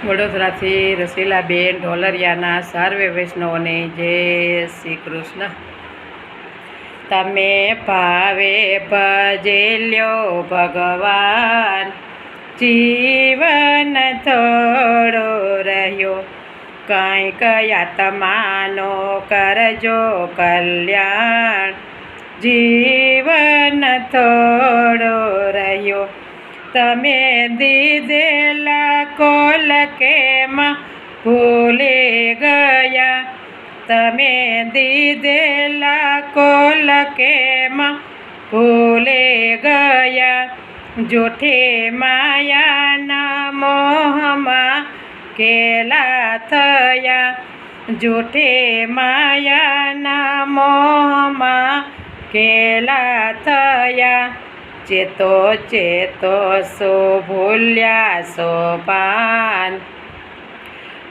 વડોદરાથી રસીલાબેન ઢોલરિયાના સર્વે વૈષ્ણવોને જય શ્રી કૃષ્ણ। તમે ભાવે ભજેલ્યો ભગવાન, જીવન થોડો રહ્યો, કંઈક આત્માનો કરજો કલ્યાણ, જીવન થોડો રહ્યો। તમે દીધેલા કોલ કેમ ભૂલી ગયા, તમે દીધેલા કોલ કેમ ભૂલી ગયા, જૂઠી માયાના મોહમાં ઘેલા થયા, જૂઠી માયાના મોહમાં ઘેલા થયા। ચેતો ચેતો સો ભૂલ્યા સોપાન,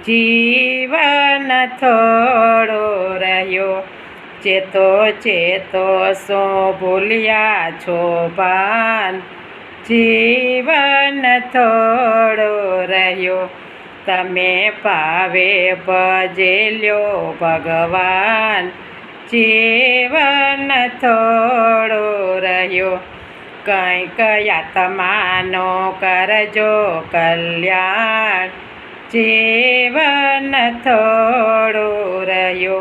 જીવન થોડો રહ્યો, ચેતો ચેતો સો ભૂલ્યા છોપાન, જીવન થોડો રહ્યો। તમે ભાવે ભજેલ્યો ભગવાન, જીવન થોડો રહ્યો, કંઈક આત્માનો કરજો કલ્યાણ, જીવન થોડો રહ્યો।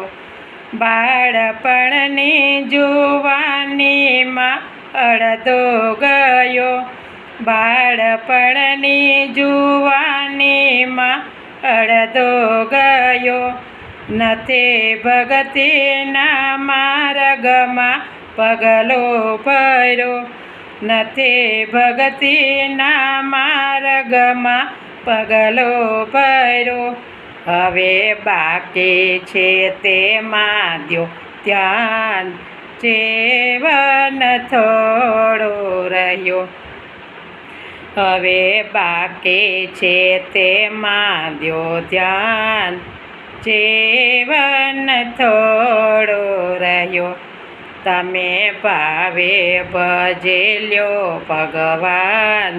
બાળપણની જુવાનીમાં અડધો ગયો, બાળપણની જુવાનીમાં અડધો ગયો, નથી ભગતીના માર્ગમાં પગલો ભર્યો, નથી ભગતીના માર્ગમાં પગલો ભર્યો। હવે બાકી છે તેમાં દ્યો ધ્યાન, જીવન થોડો રહ્યો, હવે બાકી છે તેમાં દ્યો ધ્યાન, જીવન થોડો રહ્યો। તમે ભાવે ભજેલ્યો ભગવાન,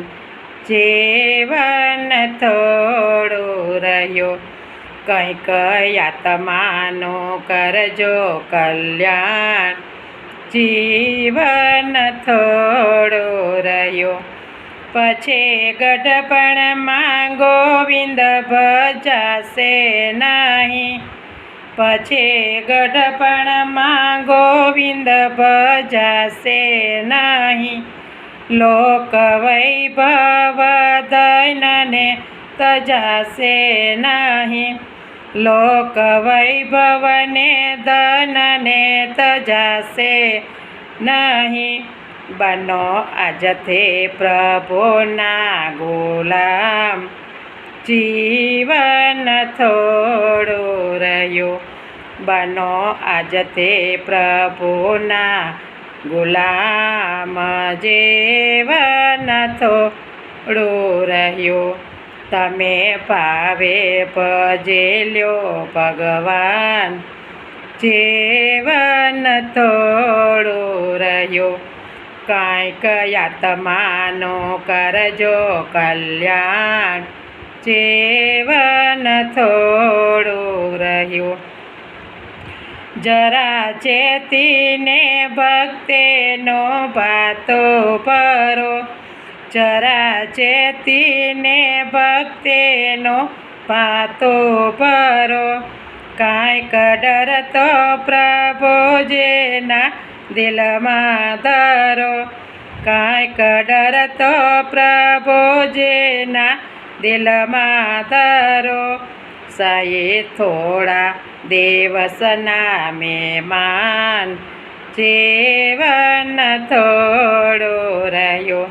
જીવન થોડો રહ્યો, કંઈક આત્માનો કરજો કલ્યાણ, જીવન થોડો રહ્યો। પછી ગઢપણમાં ગોવિંદ ભજાશે નહીં, પછી ગઢપણમાં ગોવિંદ ભજાશે નહીં, લોક વૈભવ દૈનને તજાશે નહીં, લોક વૈભવને ધનને તજાશે નહીં। બનો આજથી પ્રભુના ગુલામ, જીવન થોડો રહ્યો, બનો આજથી પ્રભુના ગુલામ, જીવન થોડો રહ્યો। તમે ભાવે ભજેલ્યો ભગવાન, જીવન થોડો રહ્યો, કંઈક આત્માનો કરજો કલ્યાણ, જીવન થોડો રહ્યો। જરા ચેતીને ભક્તિનો ભાતો ભરો, જરા ચેતીને ભક્તિનો ભાતો ભરો, કાંઈક ડર તો પ્રભુજીના દિલમાં ધરો, કાંઈક ડર તો પ્રભુજીના દિલમાં ધરો। સહી થોડા દિવસના મહેમાન, જીવન થોડો રહ્યો,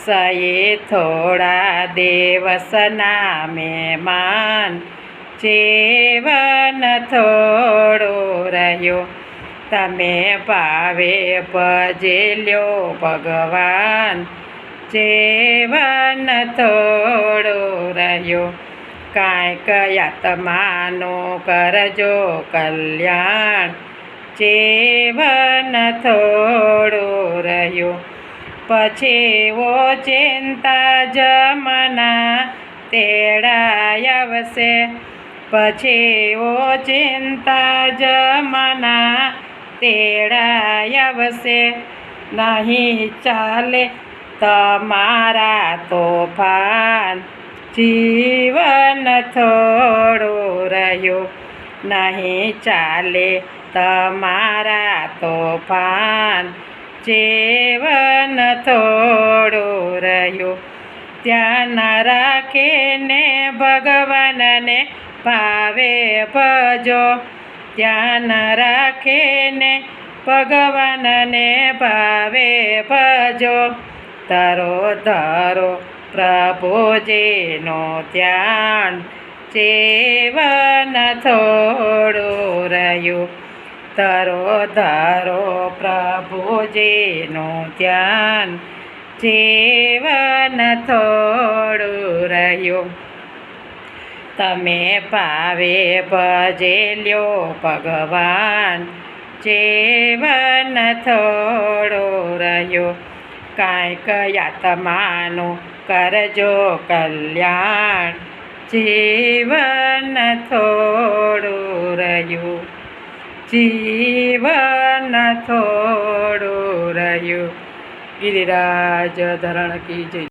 સહી થોડા દિવસના મહેમાન, જીવન થોડો રહ્યો। તમે ભાવે ભજેલ્યો ભગવાન, જીવન થોડો રહ્યો, કાંઈક આત્માનો કરજો કલ્યાણ, જીવન થોડો રહ્યો। પછી ઓ ચિંતા જમના તેડાયવશે. પછી ઓચિંતા જમાના તેડાયવશે. નહીં ચાલે તમારા તોફાન, જીવન થોડું રહ્યું. નહીં ચાલે તમારા તોફાન, જીવન થોડું રહ્યું. ધ્યાન રાખીને ભગવાનને ભાવે ભજો. ધ્યાન રાખીને ભગવાનને ભાવે ભજો. ધરો ધરો પ્રભુજીનું ધ્યાન, જીવન થોડું રહ્યું. ધરો ધરો પ્રભુજીનું ધ્યાન, જીવન થોડું રહ્યું. તમે ભાવે ભજેલ્યો ભગવાન, જીવન થોડું રહ્યું. કાંઈક આત્માનું કરજો કલ્યાણ, જીવન થોડું રહ્યું. જીવન થોડું રહ્યું. ગિરિરાજ ધરણ કી જય.